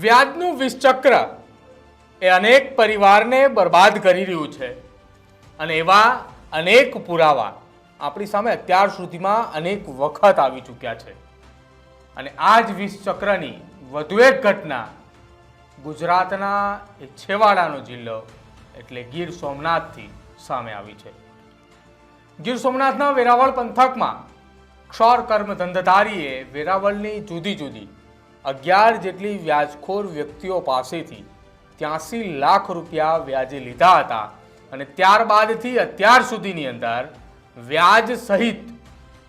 વ્યાજનું વિષચક્ર એ અનેક પરિવારને બરબાદ કરી રહ્યું છે અને એવા અનેક પુરાવા આપણી સામે અત્યાર સુધીમાં અનેક વખત આવી ચૂક્યા છે અને આ જ વિષચક્રની વધુ એક ઘટના ગુજરાતના એક છેવાડાનો જિલ્લો એટલે ગીર સોમનાથથી સામે આવી છે। ગીર સોમનાથના વેરાવળ પંથકમાં ક્ષોર કર્મ ધંધધારીએ વેરાવળની જુદી જુદી 11 જેટલી વ્યાજખોર વ્યક્તિઓ પાસેથી 83 લાખ રૂપિયા વ્યાજે લીધા હતા અને ત્યારબાદથી અત્યાર સુધીની અંદર વ્યાજ સહિત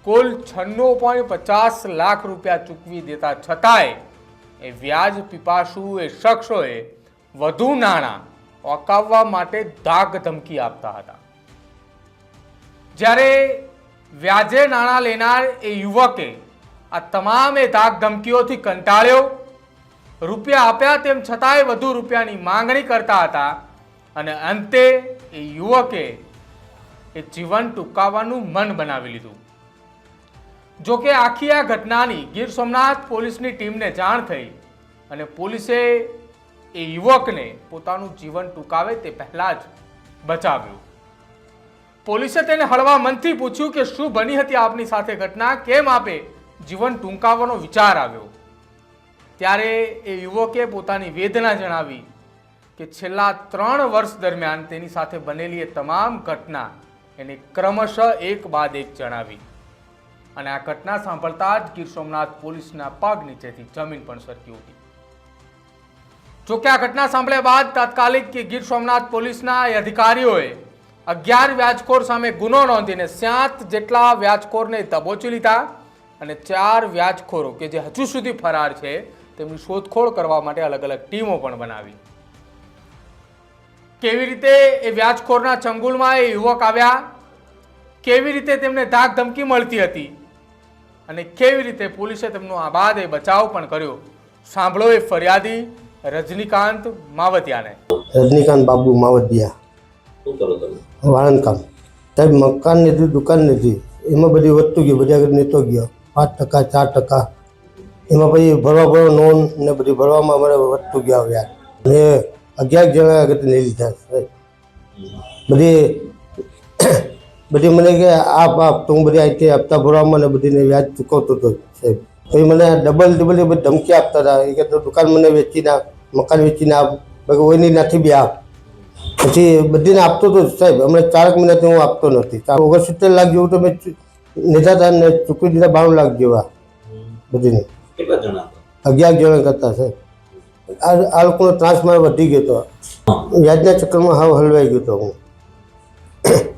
કુલ 96.50 લાખ રૂપિયા ચૂકવી દેતા છતાંય એ વ્યાજ પીપાસુ એ શખ્સોએ વધુ નાણાં ઓકાવવા માટે ધાક ધમકી આપતા હતા। જ્યારે વ્યાજે નાણાં લેનાર એ યુવકે આ તમામ ધાક ધમકીઓથી કંટાળ્યો, રૂપિયા આપ્યા તેમ છતાંય વધુ રૂપિયાની માંગણી કરતા હતા અને અંતે એ યુવકે એ જીવન ટૂંકાવવાનું મન બનાવી લીધું। જોકે આખી આ ઘટનાની ગીર સોમનાથ પોલીસની ટીમને જાણ થઈ અને પોલીસે એ યુવકને પોતાનું જીવન ટૂંકાવે તે પહેલા જ બચાવ્યો। પોલીસે તેને હળવા મનથી પૂછ્યું કે શું બની હતી આપની સાથે ઘટના, કેમ આપે જીવન ટૂંકાવવાનો વિચાર આવ્યો? ત્યારે એ યુવકે પોતાની વેદના જણાવી કે છેલ્લા 3 વર્ષ દરમિયાન તેની સાથે બનેલી એ તમામ ઘટના એને ક્રમશઃ એક બાદ એક જણાવી અને આ ઘટના સાંભળતા જ ગીર સોમનાથ પોલીસના પગ નીચેથી જમીન પણ સરકી ઉઠી। જોકે આ ઘટના સાંભળ્યા બાદ તાત્કાલિક ગીર સોમનાથ પોલીસના અધિકારીઓએ 11 વ્યાજખોર સામે ગુનો નોંધીને 7 જેટલા વ્યાજખોરને દબોચી લીધા અને 4 વ્યાજખોરો કે જે હજુ સુધી ફરાર છે તેમની શોધખોળ કરવા માટે અલગ અલગ ટીમો પણ બનાવી। કેવી રીતે એ વ્યાજખોરના ચંગુલમાં એ યુવક આવ્યા, કેવી રીતે તેમને ધાક ધમકી મળતી હતી અને કેવી રીતે પોલીસે તેમનો આ બાદ એ બચાવ પણ કર્યો, સાંભળો એ ફરિયાદી રજનીકાંત માવતિયાને। રજનીકાંત બાબુ માવતિયા, શું કરો તમે? વાળંદ કામ સાહેબ, મકાન નથી, દુકાન નથી, એમાં બધી વધતું ગયું, બધી આગળ નહોતો ગયો 5% 4%, એમાં પછી ભરવા નોન ને બધી ભરવામાં અમારે વધતું ગયા વ્યાજ ને 11 જણા આગળ નહીં લીધા સાહેબ। બધી મને કે આપ તો હું બધી અહીંથી હપ્તા ભરવામાં ને બધીને વ્યાજ ચૂકવતો હતો સાહેબ। પછી મને ડબલ બધી ધમકી આપતા હતા એ કે તો દુકાન મને વેચીને આપ, મકાન વેચીને આપ, બાકી કોઈની નથી બી આપ। પછી બધીને આપતો હતો સાહેબ, હમણાં 4 મહિનાથી હું આપતો નથી। 69 લાખ જેવું તો મેં લીધા હતા ને ચૂકવી દીધા 92 લાખ જેવા બધીને। કેટલા જણા હતા? 11 જણા કરતા સાહેબ। આ લોકોનો ત્રાસ મારે વધી ગયો હતો, વ્યાજના ચક્કરમાં હાવ હલવાઈ ગયો હતો હું।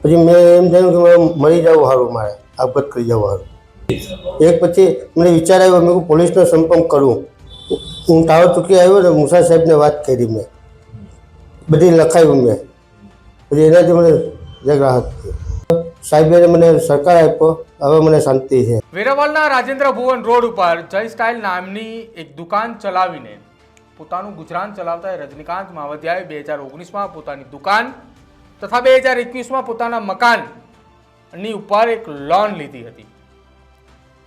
પછી મેં એમ જાણ્યું કે મારે મરી જવું સારું, મારે આપઘાત કરી જવું સારું। એક પછી મને વિચાર આવ્યો મેં પોલીસનો સંપર્ક કરું। હું ટાવર ચૂકી આવ્યો ને મુસા સાહેબને વાત કરી, મેં બધી લખાયું મેં, પછી એનાથી મને જગ રાહત થઈ। સાહેબે મને સરકાર આપ્યો, હવે મને શાંતિ છે। વેરાવળના રાજેન્દ્ર ભુવન રોડ ઉપર જય સ્ટાઇલ નામની એક દુકાન ચલાવીને પોતાનું ગુજરાન ચલાવતા રજનીકાંત માવતિયાએ 2019માં પોતાની દુકાન તથા 2021માં પોતાના મકાનની ઉપર એક લોન લીધી હતી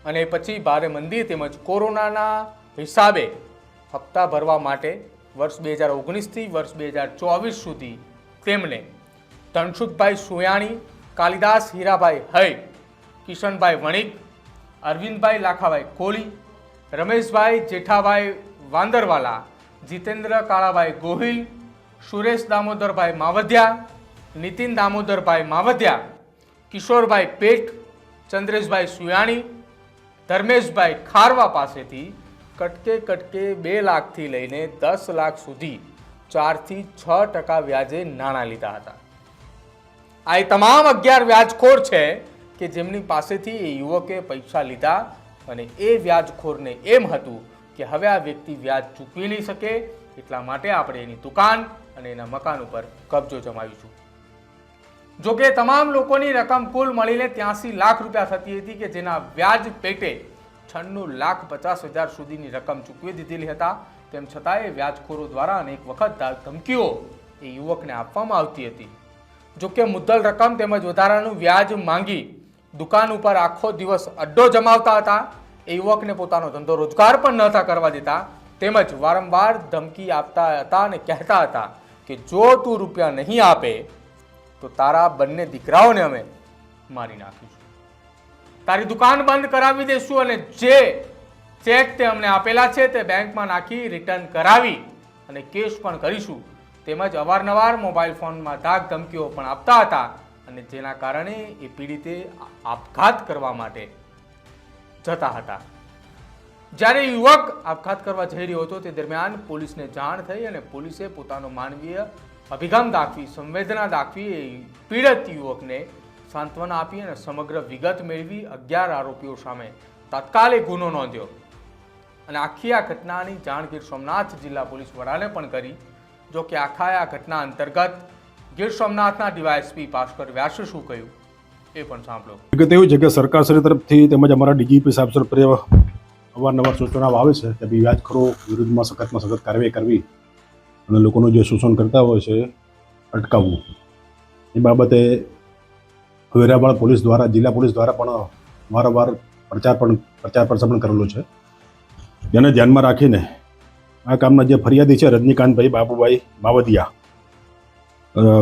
અને પછી ભારે મંદી તેમજ કોરોનાના હિસાબે હપ્તા ભરવા માટે વર્ષ 2019થી વર્ષ 2024 સુધી તેમને ધનસુખભાઈ સુયાણી, કાલિદાસ હીરાભાઈ હૈ, કિશનભાઈ વણિક, અરવિંદભાઈ લાખાભાઈ કોલી, રમેશભાઈ જેઠાભાઈ વાંદરવાલા, જીતેન્દ્ર કાળાભાઈ ગોહિલ, સુરેશ દામોદરભાઈ માવધિયા, નીતિન દામોદરભાઈ માવધિયા, કિશોરભાઈ પેટ, ચંદ્રેશભાઈ સુયાણી, ધર્મેશભાઈ ખારવા પાસેથી કટકે 2 લાખથી લઈને 10 લાખ સુધી 4 થી 6% વ્યાજે નાણાં લીધા હતા। આ તમામ 11 વ્યાજખોર છે કે જેમની પાસેથી એ યુવકે પૈસા લીધા અને એ વ્યાજખોરને એમ હતું કે હવે આ વ્યક્તિ વ્યાજ ચૂકવી નહીં શકે, એટલા માટે આપણે એની દુકાન અને એના મકાન ઉપર કબજો જમાવીશું। જોકે તમામ લોકોની રકમ કુલ મળીને 83 લાખ રૂપિયા થતી હતી કે જેના વ્યાજ પેટે 96,50,000 સુધીની રકમ ચૂકવી દીધેલી હતા। તેમ છતાંય વ્યાજખોરો દ્વારા અનેક વખત ધમકીઓ એ યુવકને આપવામાં આવતી હતી। જોકે મુદ્દલ રકમ તેમજ વધારાનું વ્યાજ માંગી દુકાન ઉપર આખો દિવસ અડ્ડો જમાવતા હતા। એ યુવકને પોતાનો ધંધો રોજગાર પણ નહોતા કરવા દેતા તેમજ વારંવાર ધમકી આપતા હતા અને કહેતા હતા કે જો તું રૂપિયા નહીં આપે તો તારા બંને દીકરાઓને અમે મારી નાખીશું, તારી દુકાન બંધ કરાવી દઈશું અને જે ચેક તે અમને આપેલા છે તે બેંકમાં નાખી રિટર્ન કરાવી અને કેસ પણ કરીશું. તેમજ અવારનવાર મોબાઈલ ફોનમાં ધાક ધમકીઓ પણ આપતા હતા અને જેના કારણે એ પીડિતે આપઘાત કરવા માટે જતા હતા. જ્યારે યુવક આપઘાત કરવા જઈ રહ્યો હતો તે દરમિયાન પોલીસને જાણ થઈ અને પોલીસે પોતાનો માનવીય અભિગમ દાખવી, સંવેદના દાખવી એ પીડિત યુવકને સાંત્વના આપી અને સમગ્ર વિગત મેળવી 11 આરોપીઓ સામે તાત્કાલિક ગુનો નોંધ્યો અને આખી આ ઘટનાની જાણ ગીર સોમનાથ જિલ્લા પોલીસ વડાને પણ કરી. જો કે આખા આ ઘટના અંતર્ગત ગીર સોમનાથના ડીવાયએસપી ભાસ્કર વ્યાસે શું કહ્યું એ પણ સાંભળો. વિગત એવું છે કે સરકારશ્રી તરફથી તેમજ અમારા ડીજીપી સાહેબ તરફથી અવારનવાર સૂચનાઓ આવે છે કે ભાઈ વ્યાજખોરો વિરુદ્ધમાં સખત કાર્યવાહી કરવી અને લોકોનું જે શોષણ કરતા હોય છે અટકાવવું. એ બાબતે વેરાવળ પોલીસ દ્વારા, જિલ્લા પોલીસ દ્વારા પણ વારંવાર પ્રચાર પ્રસાર પણ કરેલો છે. જેને ધ્યાનમાં રાખીને આ કામના જે ફરિયાદી છે રજનીકાંતભાઈ બાબુભાઈ માવદિયા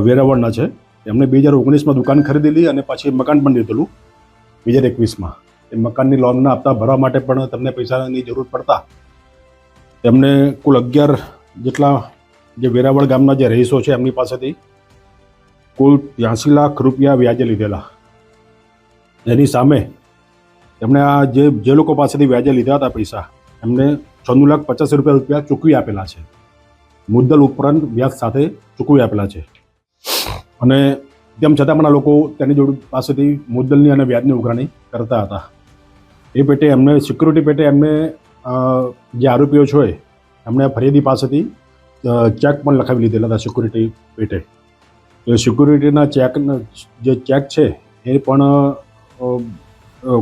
વેરાવળના છે, એમણે 2019માં દુકાન ખરીદેલી અને પછી મકાન પણ લીધેલું 2021માં. એ મકાનની લોનના હપ્તા ભરવા માટે પણ તમને પૈસાની જરૂર પડતા એમને કુલ 11 જેટલા જે વેરાવળ ગામના જે રહીશો છે એમની પાસેથી કુલ 83 લાખ રૂપિયા વ્યાજે લીધેલા. એની સામે એમણે આ જે લોકો પાસેથી વ્યાજે લીધા હતા પૈસા એમને 96,50,000 રૂપિયા ચૂકવી આપેલા છે. મુદ્દલ ઉપરાંત વ્યાજ સાથે ચૂકવી આપેલા છે અને તેમ છતાં પણ આ લોકો તેની જોડે પાસેથી મુદ્દલની અને વ્યાજની ઉઘરાણી કરતા હતા. એ પેટે એમને સિક્યુરિટી પેટે એમને જે આરોપીઓ છે એમણે ફરિયાદી પાસેથી ચેક પણ લખાવી લીધેલા હતા સિક્યુરિટી પેટે. એ સિક્યુરિટીના જે ચેક છે એ પણ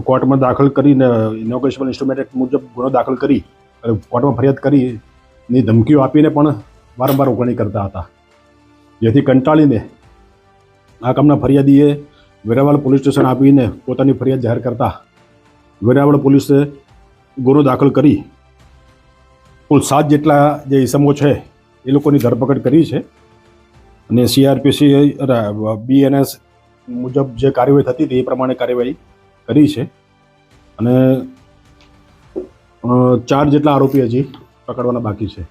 કોર્ટમાં દાખલ કરીને ઇનોગ્રેશન ઇન્સ્ટ્રુમેન્ટ એક્ટ મુજબ ગુનો દાખલ કરી કોર્ટમાં ફરિયાદ કરી ની ધમકીઓ આપીને પણ વારંવાર ઉઘરાણી કરતા હતા. જેથી કંટાળીને આ કામના ફરિયાદીએ વેરાવળ પોલીસ સ્ટેશન આપીને પોતાની ફરિયાદ જાહેર કરતા વેરાવળ પોલીસે ગુનો દાખલ કરી કુલ 7 જેટલા જે ઇસમો છે એ લોકોની ધરપકડ કરી છે અને CRPC BNS મુજબ જે કાર્યવાહી થતી હતી એ પ્રમાણે કાર્યવાહી કરી છે અને 4 જેટલા આરોપી હજી પકડવાના બાકી છે.